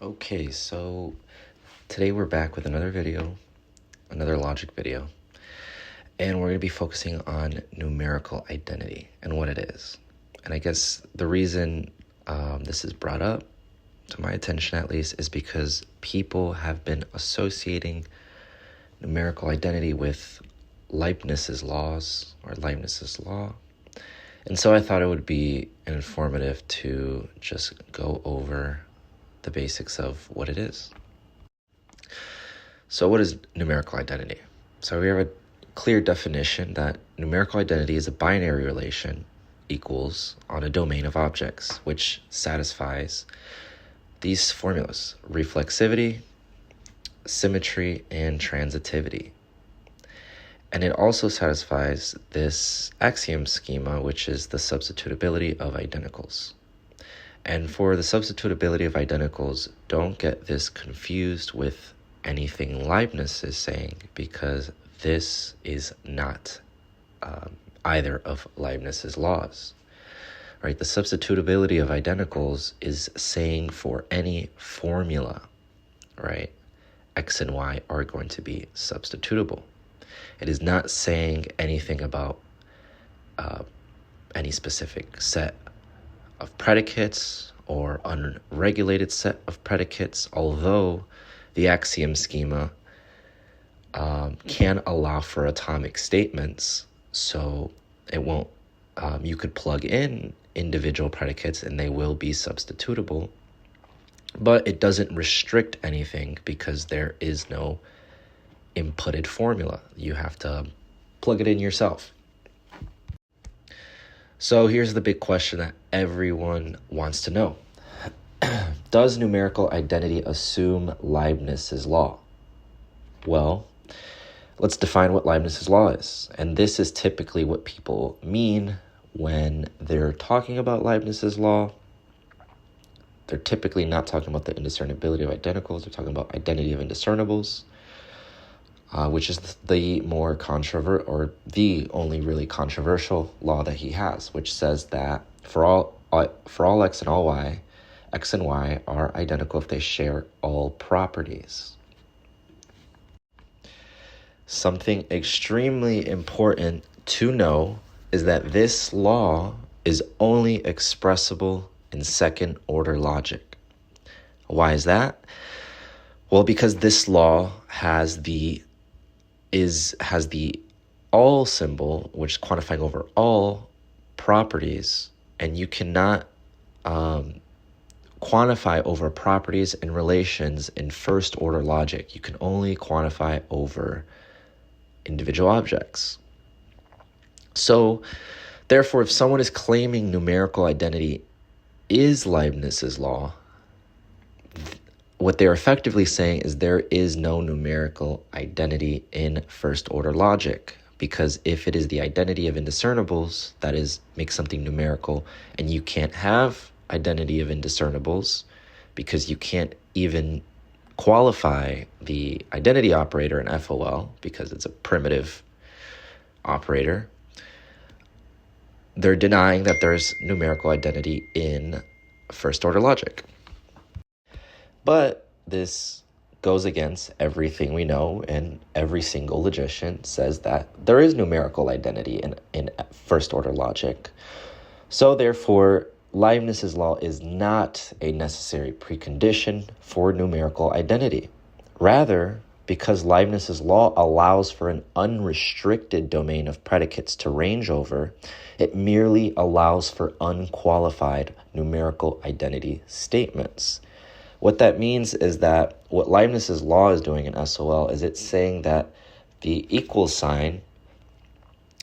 Okay, so today we're back with another video, another logic video, and we're going to be focusing on numerical identity and what it is. And I guess the reason this is brought up, to my attention at least, is because people have been associating numerical identity with Leibniz's laws or Leibniz's law. And so I thought it would be informative to just go over the basics of what it is. So what is numerical identity? So we have a clear definition that numerical identity is a binary relation equals on a domain of objects, which satisfies these formulas: reflexivity, symmetry, and transitivity. And it also satisfies this axiom schema, which is the substitutability of identicals. And for the substitutability of identicals, don't get this confused with anything Leibniz is saying, because this is not either of Leibniz's laws. Right? The substitutability of identicals is saying for any formula, right, x and y are going to be substitutable. It is not saying anything about any specific set of predicates or unregulated set of predicates, although the axiom schema can allow for atomic statements, so it won't. You could plug in individual predicates and they will be substitutable, but it doesn't restrict anything because there is no inputted formula. You have to plug it in yourself. So here's the big question that everyone wants to know. Does numerical identity assume Leibniz's law? Well, let's define what Leibniz's law is. And this is typically what people mean when they're talking about Leibniz's law. They're typically not talking about the indiscernibility of identicals. They're talking about identity of indiscernibles, which is the more controversial, or the only really controversial law that he has, which says that for all x and all y, x and y are identical if they share all properties. Something extremely important to know is that this law is only expressible in second-order logic. Why is that? Well, because this law has the all symbol, which is quantifying over all properties, and you cannot quantify over properties and relations in first order logic. You can only quantify over individual objects. So therefore, if someone is claiming numerical identity is Leibniz's law, what they're effectively saying is there is no numerical identity in first order logic, because if it is the identity of indiscernibles that makes something numerical, and you can't have identity of indiscernibles because you can't even qualify the identity operator in FOL because it's a primitive operator, they're denying that there's numerical identity in first order logic. But this goes against everything we know, and every single logician says that there is numerical identity in first order logic. So therefore, Leibniz's law is not a necessary precondition for numerical identity. Rather, because Leibniz's law allows for an unrestricted domain of predicates to range over, it merely allows for unqualified numerical identity statements. What that means is that what Leibniz's law is doing in SOL is it's saying that the equal sign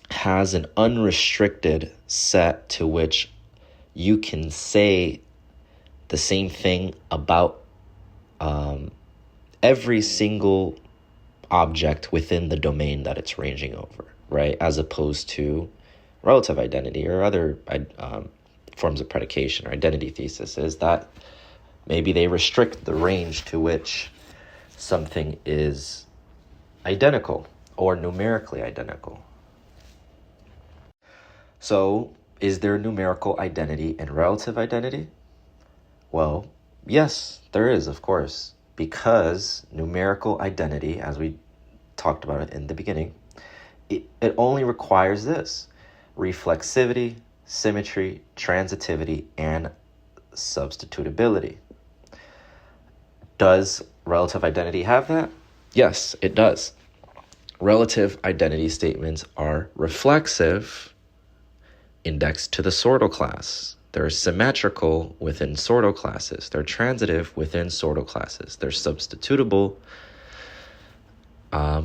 has an unrestricted set to which you can say the same thing about every single object within the domain that it's ranging over, right? As opposed to relative identity or other forms of predication or identity thesis, is that maybe they restrict the range to which something is identical or numerically identical. So, is there numerical identity and relative identity? Well, Yes, there is, of course, because numerical identity, as we talked about it in the beginning, it only requires this: reflexivity, symmetry, transitivity, and substitutability. Does relative identity have that? Yes, it does. Relative identity statements are reflexive, indexed to the sortal class. They're symmetrical within sortal classes. They're transitive within sortal classes. They're substitutable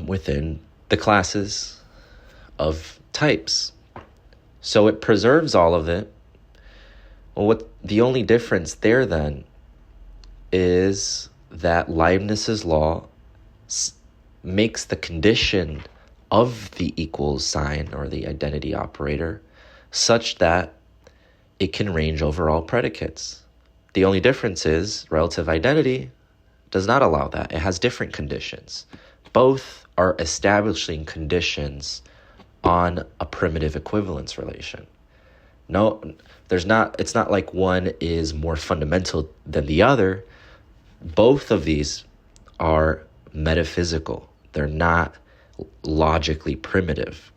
within the classes of types. So it preserves all of it. Well, what the only difference there then is that Leibniz's law makes the condition of the equals sign or the identity operator such that it can range over all predicates. The only difference is relative identity does not allow that. It has different conditions. Both are establishing conditions on a primitive equivalence relation. No, it's not like one is more fundamental than the other. Both of these are metaphysical. They're not logically primitive.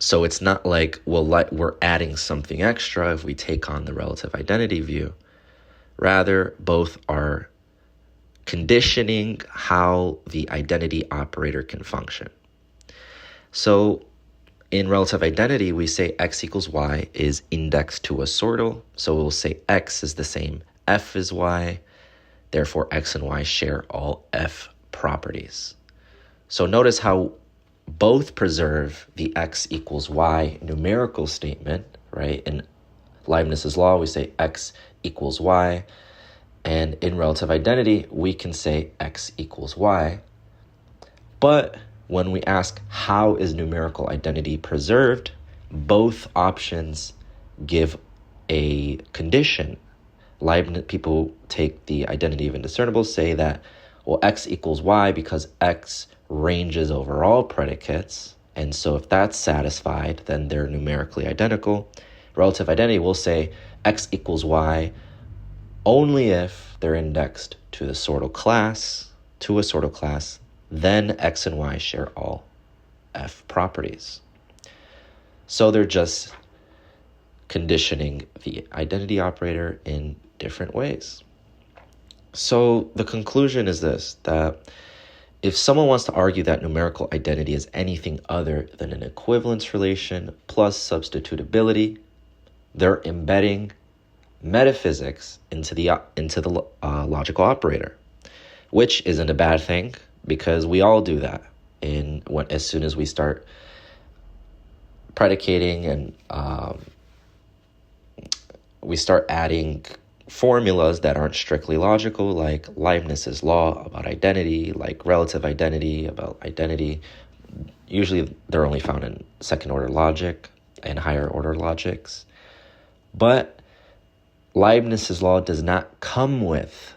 So it's not like, we're adding something extra if we take on the relative identity view. Rather, both are conditioning how the identity operator can function. So in relative identity, we say x equals y is indexed to a sortal. So we'll say x is the same f as y. Therefore, x and y share all f properties. So notice how both preserve the x equals y numerical statement, right? In Leibniz's law, we say x equals y. And in relative identity, we can say x equals y. But when we ask how is numerical identity preserved, both options give a condition. Leibniz people take the identity of indiscernibles, say that, well, x equals y because x ranges over all predicates. And so if that's satisfied, then they're numerically identical. Relative identity will say x equals y only if they're indexed to a sortal class, then x and y share all f properties. So they're just conditioning the identity operator in different ways. So the conclusion is this, that if someone wants to argue that numerical identity is anything other than an equivalence relation plus substitutability, they're embedding metaphysics into the logical operator, which isn't a bad thing because we all do that. As soon as we start predicating and we start adding formulas that aren't strictly logical, like Leibniz's law about identity, like relative identity about identity. Usually they're only found in second order logic and higher order logics. But Leibniz's law does not come with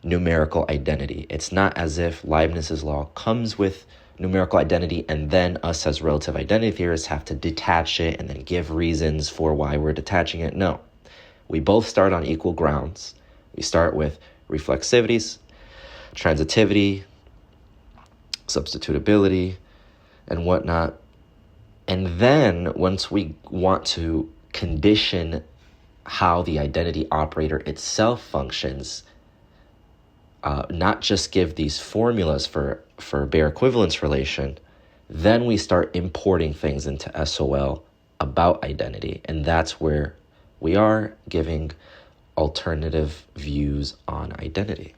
numerical identity. It's not as if Leibniz's law comes with numerical identity and then us as relative identity theorists have to detach it and then give reasons for why we're detaching it. No. We both start on equal grounds. We start with reflexivities, transitivity, substitutability, and whatnot. And then once we want to condition how the identity operator itself functions, not just give these formulas for bare equivalence relation, then we start importing things into SOL about identity. And that's where we are giving alternative views on identity.